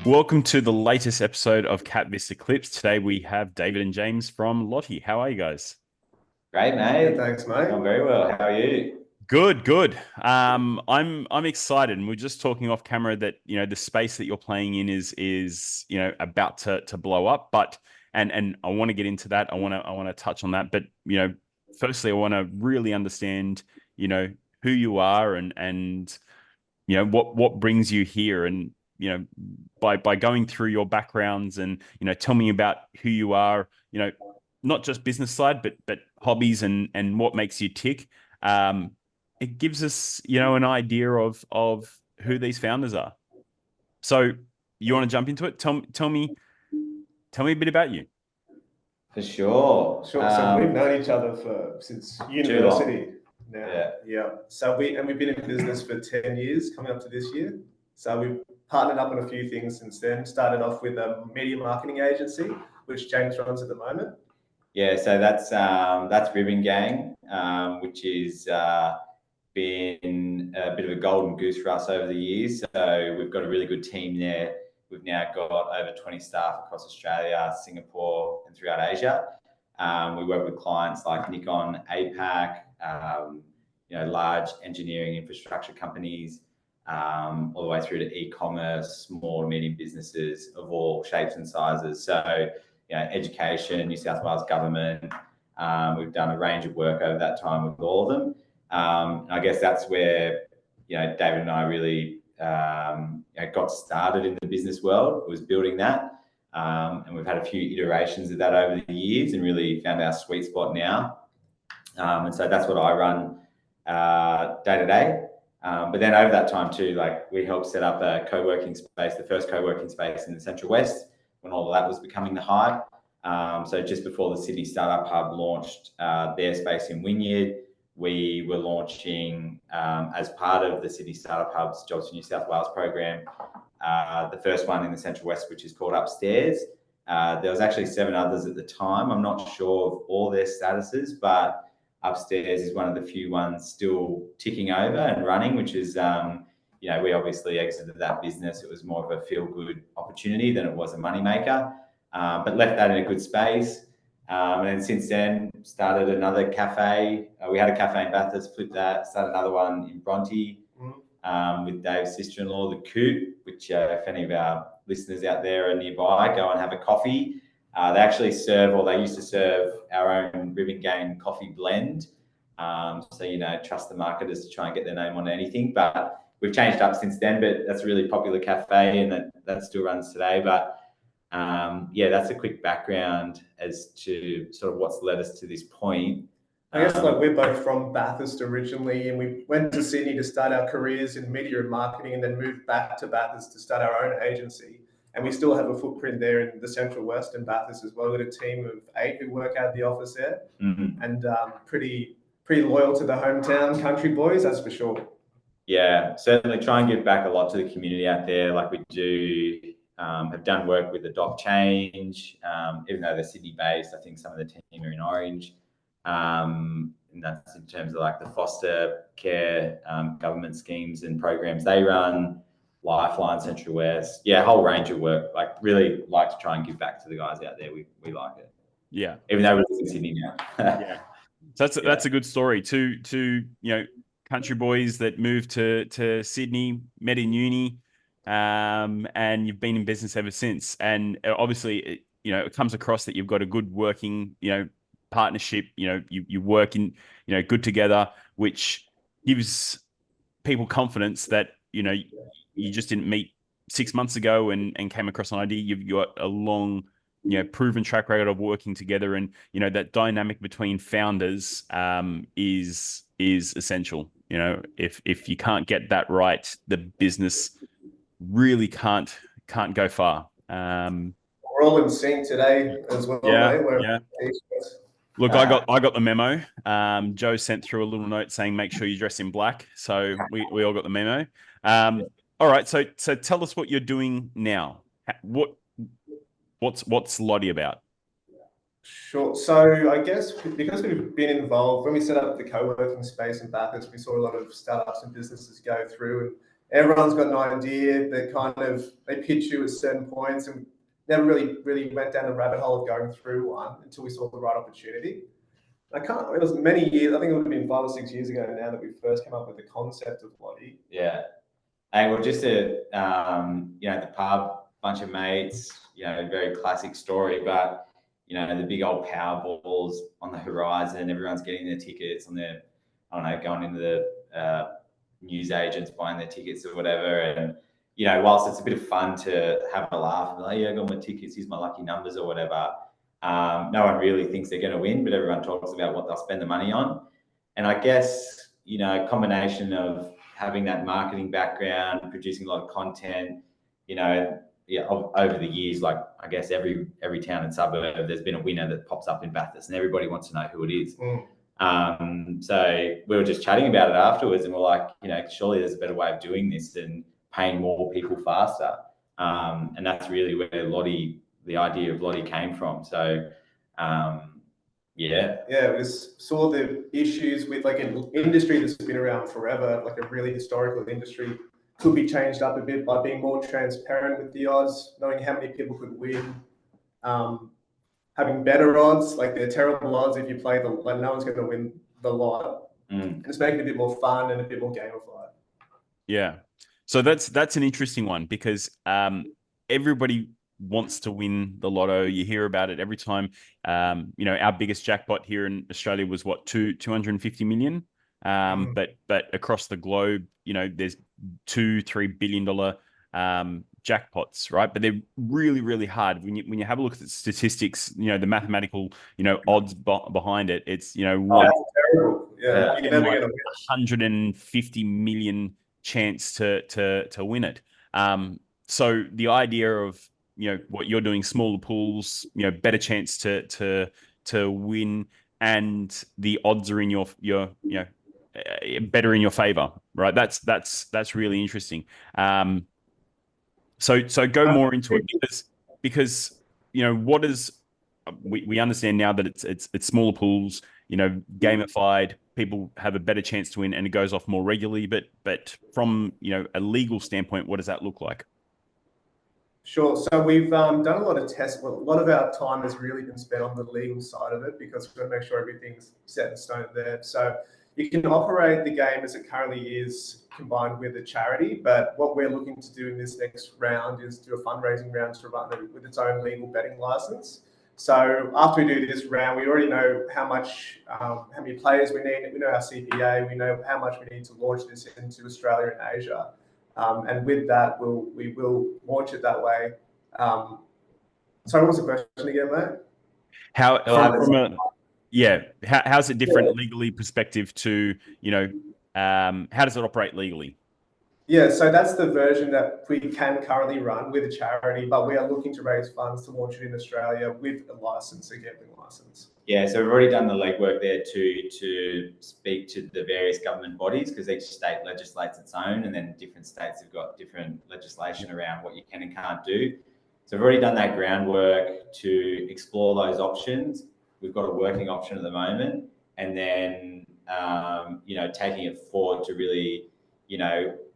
Welcome to the latest episode of KapVista Klips. Today we have David and James from Loti. How are you guys? Great, mate. Yeah, thanks, mate. I'm very well. How are you? Good. I'm excited, and we're just talking off camera that the space that you're playing in is about to blow up. But and I want to get into that. I want to touch on that. But firstly, I want to really understand who you are and what brings you here, and by going through your backgrounds, and tell me about who you are, not just business side, but hobbies and what makes you tick. It gives us an idea of who these founders are. So you want to jump into it? Tell me a bit about you. For sure. Sure. So we've known each other since university now. Yeah. So we've been in business for 10 years, coming up to this year. So we've partnered up on a few things since then. Started off with a media marketing agency, which James runs at the moment. Yeah, so that's Ribbon Gang, which is been a bit of a golden goose for us over the years. So we've got a really good team there. We've now got over 20 staff across Australia, Singapore, and throughout Asia. We work with clients like Nikon, APAC, large engineering infrastructure companies, all the way through to e-commerce, small and medium businesses of all shapes and sizes. So, education, New South Wales government. We've done a range of work over that time with all of them. I guess that's where, David and I really got started in the business world, was building that. And we've had a few iterations of that over the years and really found our sweet spot now. And so that's what I run day to day. But then over that time too, we helped set up a co-working space, the first co-working space in the Central West, when all of that was becoming the hype. So just before the Sydney Startup Hub launched their space in Wynyard, we were launching, as part of the Sydney Startup Hub's Jobs for New South Wales program, the first one in the Central West, which is called Upstairs. There was actually 7 others at the time. I'm not sure of all their statuses, but Upstairs is one of the few ones still ticking over and running, which is, we obviously exited that business. It was more of a feel-good opportunity than it was a moneymaker, but left that in a good space. And then since then, started another cafe. We had a cafe in Bathurst, flipped that, started another one in Bronte with Dave's sister-in-law, the Coot, which if any of our listeners out there are nearby, go and have a coffee. They actually they used to serve our own Ribbon Gang coffee blend. So, trust the marketers to try and get their name on anything. But we've changed up since then, but that's a really popular cafe and that still runs today. But that's a quick background as to sort of what's led us to this point. I guess we're both from Bathurst originally, and we went to Sydney to start our careers in media and marketing, and then moved back to Bathurst to start our own agency. And we still have a footprint there in the Central West and Bathurst as well. We've got a team of 8 who work out of the office there, and pretty loyal to the hometown country boys, that's for sure. Yeah, certainly try and give back a lot to the community out there, like we do. Have done work with Adopt Change, even though they're Sydney-based. I think some of the team are in Orange. And that's in terms of the foster care government schemes and programs they run. Lifeline, Central West, a whole range of work. Really like to try and give back to the guys out there. We like it. Yeah. Even though we're in Sydney now. Yeah. So that's a good story. Two country boys that moved to Sydney, met in uni, and you've been in business ever since. And obviously, it comes across that you've got a good working, partnership. You work in, good together, which gives people confidence that you just didn't meet 6 months ago and came across an idea. You've got a long, proven track record of working together, and that dynamic between founders is essential. If you can't get that right, the business really can't go far. We're all in sync today as well, mate. Look, I got the memo. Joe sent through a little note saying make sure you dress in black. So we all got the memo. All right, so tell us what you're doing now. What's Loti about? Sure. So I guess because we've been involved when we set up the co-working space in Bathurst, we saw a lot of startups and businesses go through, and everyone's got an idea. They pitch you at certain points, and never really went down the rabbit hole of going through one until we saw the right opportunity. It was many years. I think it would have been 5 or 6 years ago now that we first came up with the concept of Loti. Yeah. And we're just at, the pub, bunch of mates, very classic story, but, the big old Powerballs on the horizon, everyone's getting their tickets on their, going into the news agents, buying their tickets or whatever. And, whilst it's a bit of fun to have a laugh and like, yeah, I got my tickets, here's my lucky numbers or whatever. No one really thinks they're going to win, but everyone talks about what they'll spend the money on. And I guess, a combination of having that marketing background, producing a lot of content, over the years, like I guess every town and suburb, there's been a winner that pops up in Bathurst, and everybody wants to know who it is. So we were just chatting about it afterwards, and we're like, surely there's a better way of doing this than paying more people faster. And that's really where the idea of Loti came from. So, we just saw the issues with like an industry that's been around forever, like a really historical industry, could be changed up a bit by being more transparent with the odds, knowing how many people could win, having better odds. Like they're terrible odds if you play no one's going to win the lot. And it's making it a bit more fun and a bit more gamified. Yeah. So that's an interesting one because everybody wants to win the lotto. You hear about it every time. Our biggest jackpot here in Australia was what, 250 million. But across the globe, there's $2-3 billion jackpots, right? But they're really, really hard. When you have a look at the statistics, the mathematical, odds behind it, it's that's terrible. Yeah, you're never gonna win. 150 million chance to win it. So the idea of what you're doing, smaller pools, better chance to win, and the odds are in your better in your favor, right? That's really interesting. So go more into it because what is we understand now that it's smaller pools, gamified, people have a better chance to win, and it goes off more regularly. But from a legal standpoint, what does that look like? Sure. So we've done a lot of tests. Well, a lot of our time has really been spent on the legal side of it because we've got to make sure everything's set in stone there. So you can operate the game as it currently is combined with a charity, but what we're looking to do in this next round is do a fundraising round to run it with its own legal betting license. So after we do this round, we already know how many players we need. We know our CPA. We know how much we need to launch this into Australia and Asia. And with that, we will launch it that way. Sorry, what was the question again, mate? How's it different legally perspective to, how does it operate legally? Yeah, so that's the version that we can currently run with a charity, but we are looking to raise funds to launch it in Australia with a license, a gambling license. Yeah, so we've already done the legwork there to speak to the various government bodies because each state legislates its own, and then different states have got different legislation around what you can and can't do. So we've already done that groundwork to explore those options. We've got a working option at the moment, and then taking it forward to really,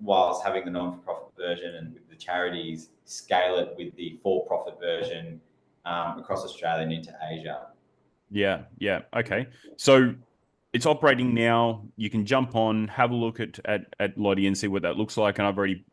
whilst having the non-for-profit version and with the charities, scale it with the for-profit version across Australia and into Asia. Yeah. Okay. So it's operating now. You can jump on, have a look at Loti and see what that looks like. And I've already,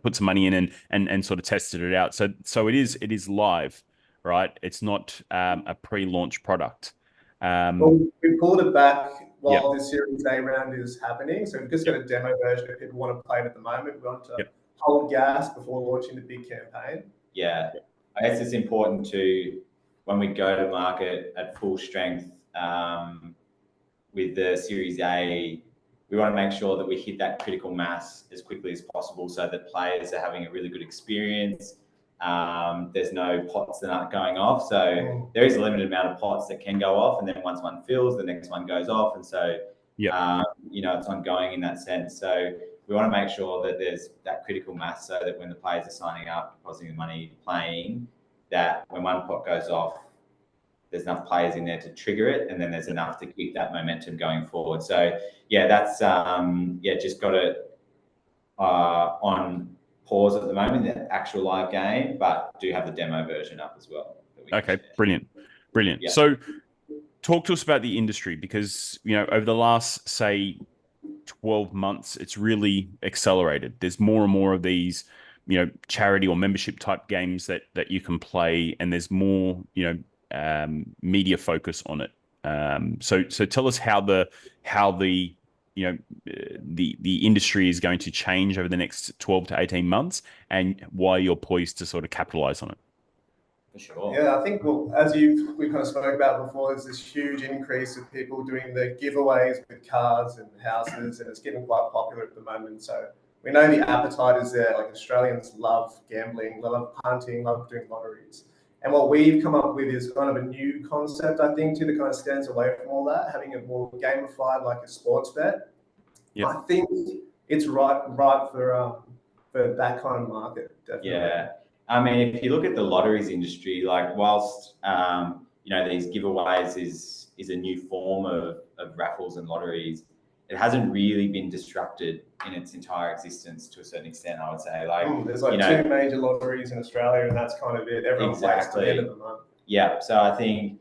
put some money in and sort of tested it out. So it is live, right? It's not a pre-launch product. Well, we pulled it back while the Series A round is happening. So we've just got a demo version if people want to play it at the moment. We want to hold gas before launching the big campaign. Yeah. I guess it's important when we go to market at full strength with the Series A, we want to make sure that we hit that critical mass as quickly as possible so that players are having a really good experience. There's no pots that aren't going off. So there is a limited amount of pots that can go off. And then once one fills, the next one goes off. And so, it's ongoing in that sense. So we want to make sure that there's that critical mass so that when the players are signing up, depositing the money, playing, that when one pot goes off, there's enough players in there to trigger it, and then there's enough to keep that momentum going forward. So that's just got to on pause at the moment, the actual live game, but do have the demo version up as well. Okay, brilliant. Yeah. So talk to us about the industry, because, over the last, say, 12 months, it's really accelerated. There's more and more of these, charity or membership type games that you can play, and there's more, media focus on it. So tell us how the the industry is going to change over the next 12 to 18 months, and why you're poised to sort of capitalize on it. For sure. Yeah, I think, well, as we kind of spoke about before, there's this huge increase of people doing the giveaways with cars and houses, and it's getting quite popular at the moment. So we know the appetite is there. Like, Australians love gambling, they love punting, love doing lotteries. And what we've come up with is kind of a new concept, I think, too, that kind of stands away from all that, having it more gamified like a sports bet. Yep. I think it's right for that kind of market, definitely. Yeah. I mean, if you look at the lotteries industry, like, whilst these giveaways is a new form of raffles and lotteries, it hasn't really been disrupted in its entire existence to a certain extent, I would say. Like, there's like two major lotteries in Australia, and that's kind of it. Everyone plays to the end of the month. Yeah. So I think,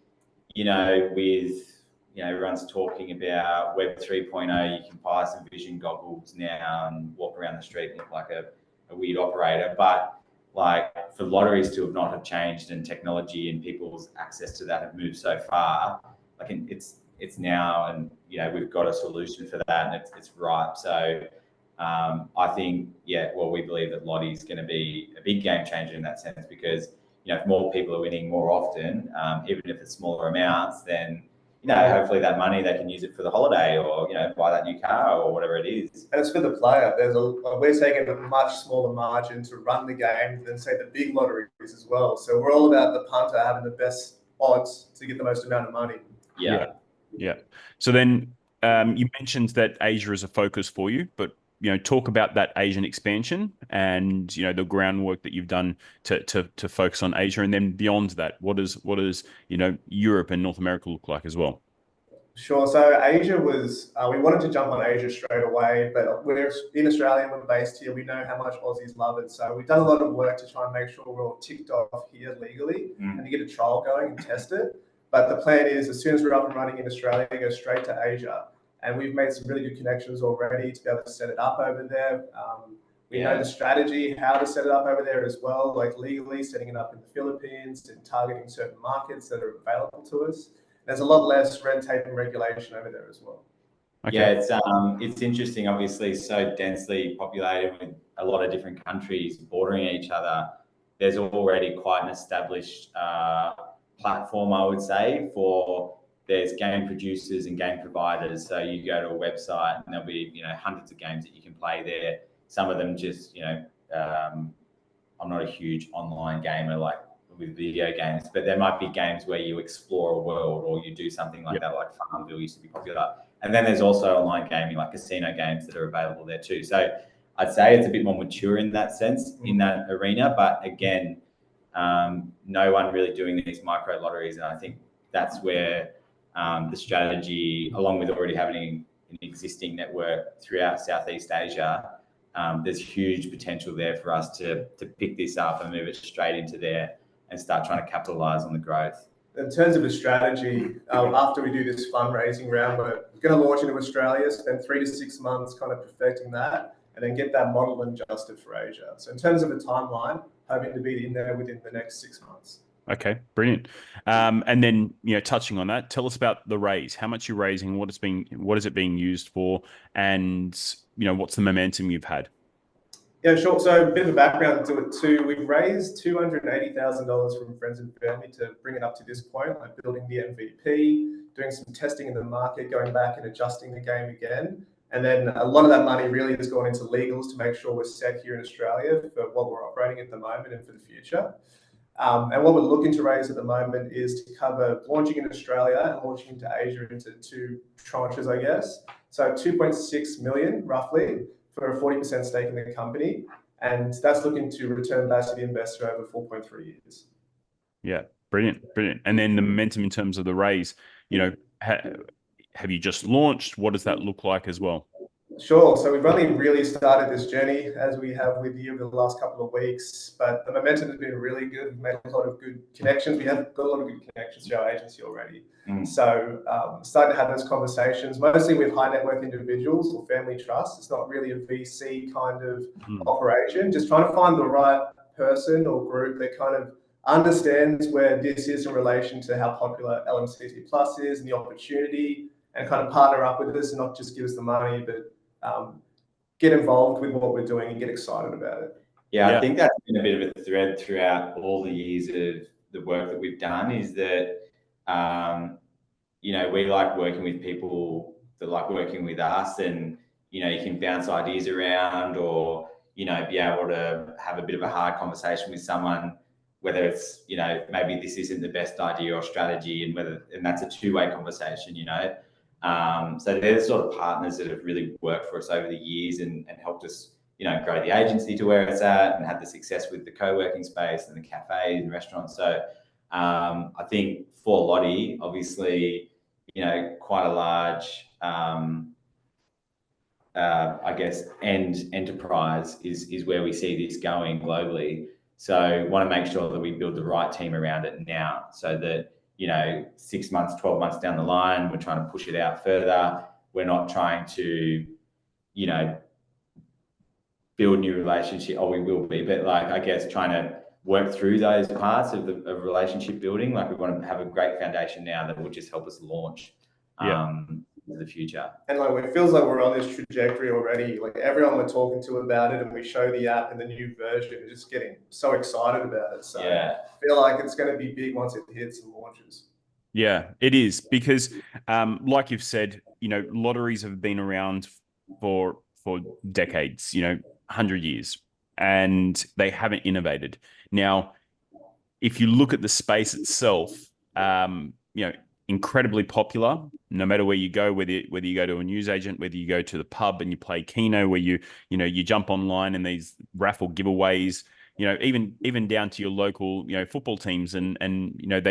with everyone's talking about Web 3.0, you can buy some vision goggles now and walk around the street and look like a weird operator. But like, for lotteries to not have changed, and technology and people's access to that have moved so far, like, it's now, and we've got a solution for that, and it's ripe. So I think, we believe that Lottie is going to be a big game changer in that sense, because if more people are winning more often, even if it's smaller amounts, then hopefully that money, they can use it for the holiday, or buy that new car or whatever it is. And it's for the player. We're taking a much smaller margin to run the game than, say, the big lotteries as well. So we're all about the punter having the best odds to get the most amount of money. Yeah. So then you mentioned that Asia is a focus for you, but talk about that Asian expansion and the groundwork that you've done to focus on Asia, and then beyond that, what does Europe and North America look like as well? Sure. So Asia was, we wanted to jump on Asia straight away, but we're in Australia, we're based here. We know how much Aussies love it. So we've done a lot of work to try and make sure we're all ticked off here legally and to get a trial going and test it. But the plan is, as soon as we're up and running in Australia, go straight to Asia. And we've made some really good connections already to be able to set it up over there. We know the strategy, how to set it up over there as well, like legally setting it up in the Philippines and targeting certain markets that are available to us. There's a lot less red tape and regulation over there as well. Okay. Yeah, it's interesting. Obviously, so densely populated with a lot of different countries bordering each other. There's already quite an established platform, I would say, for there's game producers and game providers. So you go to a website and there'll be hundreds of games that you can play there. Some of them just I'm not a huge online gamer like with video games, but there might be games where you explore a world or you do something like that, like Farmville used to be popular. And then there's also online gaming, like casino games, that are available there too. So I'd say it's a bit more mature in that sense, in that arena. But again, no one really doing these micro lotteries. And I think that's where the strategy, along with already having an existing network throughout Southeast Asia, there's huge potential there for us to pick this up and move it straight into there and start trying to capitalize on the growth. In terms of a strategy, after we do this fundraising round, we're going to launch into Australia, spend 3 to 6 months kind of perfecting that, and then get that model adjusted for Asia. So in terms of a timeline, hoping to be in there within the next 6 months. Okay, brilliant. And then, touching on that, tell us about the raise. How much you're raising, what is it being used for, and what's the momentum you've had? Yeah, sure. So a bit of a background to it too. We've raised $280,000 from friends and family to bring it up to this point, like building the MVP, doing some testing in the market, going back and adjusting the game again. And then a lot of that money really has gone into legals to make sure we're set here in Australia for what we're operating at the moment and for the future. And what we're looking to raise at the moment is to cover launching in Australia and launching into Asia into 2 tranches, I guess. So 2.6 million roughly for a 40% stake in the company. And that's looking to return back to the investor over 4.3 years. Yeah, brilliant. And then the momentum in terms of the raise, have you just launched? What does that look like as well? Sure. So we've only really started this journey as we have with you over the last couple of weeks, but the momentum has been really good. We've made a lot of good connections. We have got a lot of good connections to our agency already. So starting to have those conversations, mostly with high net worth individuals or family trusts. It's not really a VC kind of operation, just trying to find the right person or group that kind of understands where this is in relation to how popular LMCT Plus is and the opportunity, and kind of partner up with us and not just give us the money, but get involved with what we're doing and get excited about it. Yeah, I think that's been a bit of a thread throughout all the years of the work that we've done, is that, you know, we like working with people that like working with us, and, you know, you can bounce ideas around, or, you know, be able to have a bit of a hard conversation with someone, whether it's, you know, maybe this isn't the best idea or strategy, and that's a two-way conversation, you know. So they're the sort of partners that have really worked for us over the years and helped us, you know, grow the agency to where it's at, and had the success with the co-working space and the cafes and restaurants. So I think for Loti, obviously, you know, quite a large, I guess, enterprise is where we see this going globally. So want to make sure that we build the right team around it now, so that, you know, 6 months, 12 months down the line, we're trying to push it out further. We're not trying to, you know, build new relationship, or we will be, but like, I guess, trying to work through those parts of relationship building. Like, we want to have a great foundation now that will just help us launch into the future. And like, it feels like we're on this trajectory already. Like, everyone we're talking to about it, and we show the app and the new version, is just getting so excited about it. So I feel like it's going to be big once it hits and launches. Yeah, it is, because like you've said, you know, lotteries have been around for decades, you know, 100 years, and they haven't innovated. Now, if you look at the space itself, you know, incredibly popular, no matter where you go, whether you go to a newsagent, whether you go to the pub and you play Keno, where you jump online and these raffle giveaways, you know, even down to your local, you know, football teams, and you know,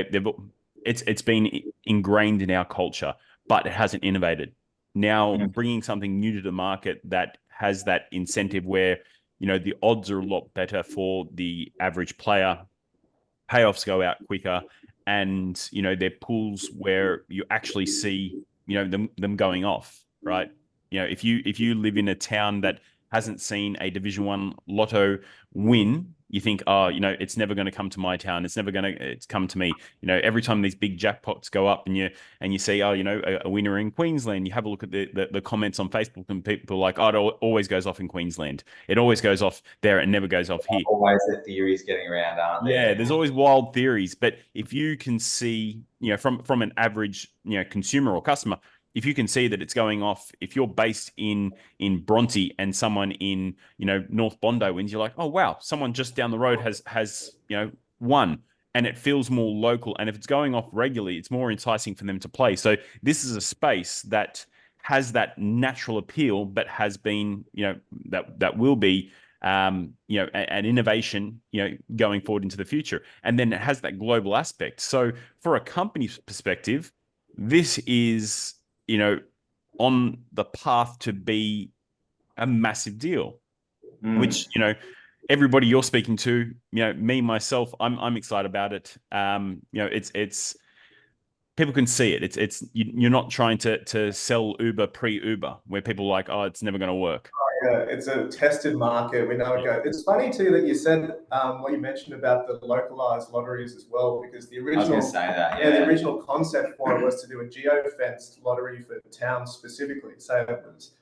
it's been ingrained in our culture, but it hasn't innovated. Now, bringing something new to the market that has that incentive where, you know, the odds are a lot better for the average player, payoffs go out quicker, and, you know, they're pools where you actually see, you know, them going off, right? You know, if you live in a town that hasn't seen a Division 1 lotto win, you think, oh, you know, it's never going to come to my town. It's never going to come to me. You know, every time these big jackpots go up, and you see, oh, you know, a winner in Queensland, you have a look at the comments on Facebook, and people are like, oh, it always goes off in Queensland. It always goes off there. It never goes off here. Always the theories getting around, aren't there? Yeah, there's always wild theories. But if you can see, you know, from an average, you know, consumer or customer, if you can see that it's going off, if you're based in Bronte and someone in, you know, North Bondi wins, you're like, oh wow, someone just down the road has you know, won, and it feels more local. And if it's going off regularly, it's more enticing for them to play. So this is a space that has that natural appeal, but has been, you know, that will be, you know, an innovation, you know, going forward into the future. And then it has that global aspect. So for a company's perspective, this is, you know, on the path to be a massive deal, which, you know, everybody you're speaking to, you know, me, myself, I'm excited about it. You know, it's people can see it. You're not trying to sell Uber pre-Uber, where people are like, oh, it's never going to work. Yeah, it's a tested market. We know it goes. It's funny too that you said what you mentioned about the localized lotteries as well, because the original, I was going to say that, the original concept for it was to do a geo-fenced lottery for towns specifically. So it was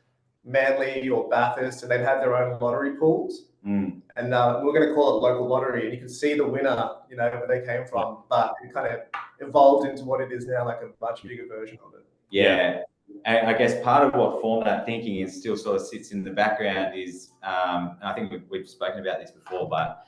Manly or Bathurst, and they'd have their own lottery pools. And we're going to call it local lottery, and you can see the winner, you know, where they came from. But it kind of evolved into what it is now, like a much bigger version of it. Yeah. And I guess part of what formed that thinking is still sort of sits in the background is, and I think we've spoken about this before, but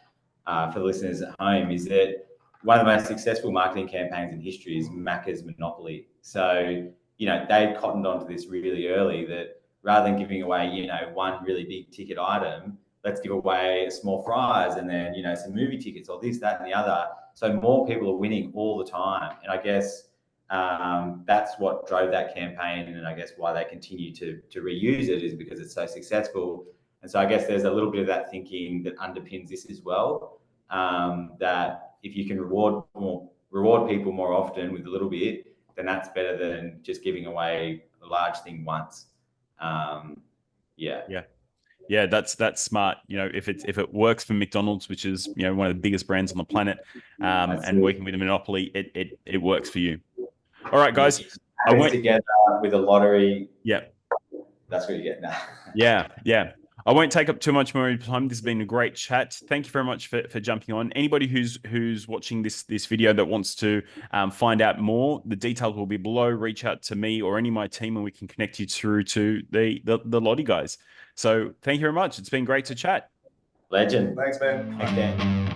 for the listeners at home, is that one of the most successful marketing campaigns in history is Macca's Monopoly. So, you know, they cottoned onto this really early, that rather than giving away, you know, one really big ticket item, let's give away a small prize, and then, you know, some movie tickets or this, that, and the other. So more people are winning all the time. And I guess That's what drove that campaign, and I guess why they continue to reuse it is because it's so successful. And so I guess there's a little bit of that thinking that underpins this as well. That if you can reward people more often with a little bit, then that's better than just giving away a large thing once. Yeah, that's smart. You know, if it works for McDonald's, which is, you know, one of the biggest brands on the planet, and working with a monopoly, it works for you. All right, guys. I went together with a lottery. Yeah, that's what you get now. Yeah. I won't take up too much more of your time. This has been a great chat. Thank you very much for jumping on. Anybody who's watching this video that wants to find out more, the details will be below. Reach out to me or any of my team, and we can connect you through to the Loti guys. So thank you very much. It's been great to chat. Legend. Thanks, man. Thanks, Dan.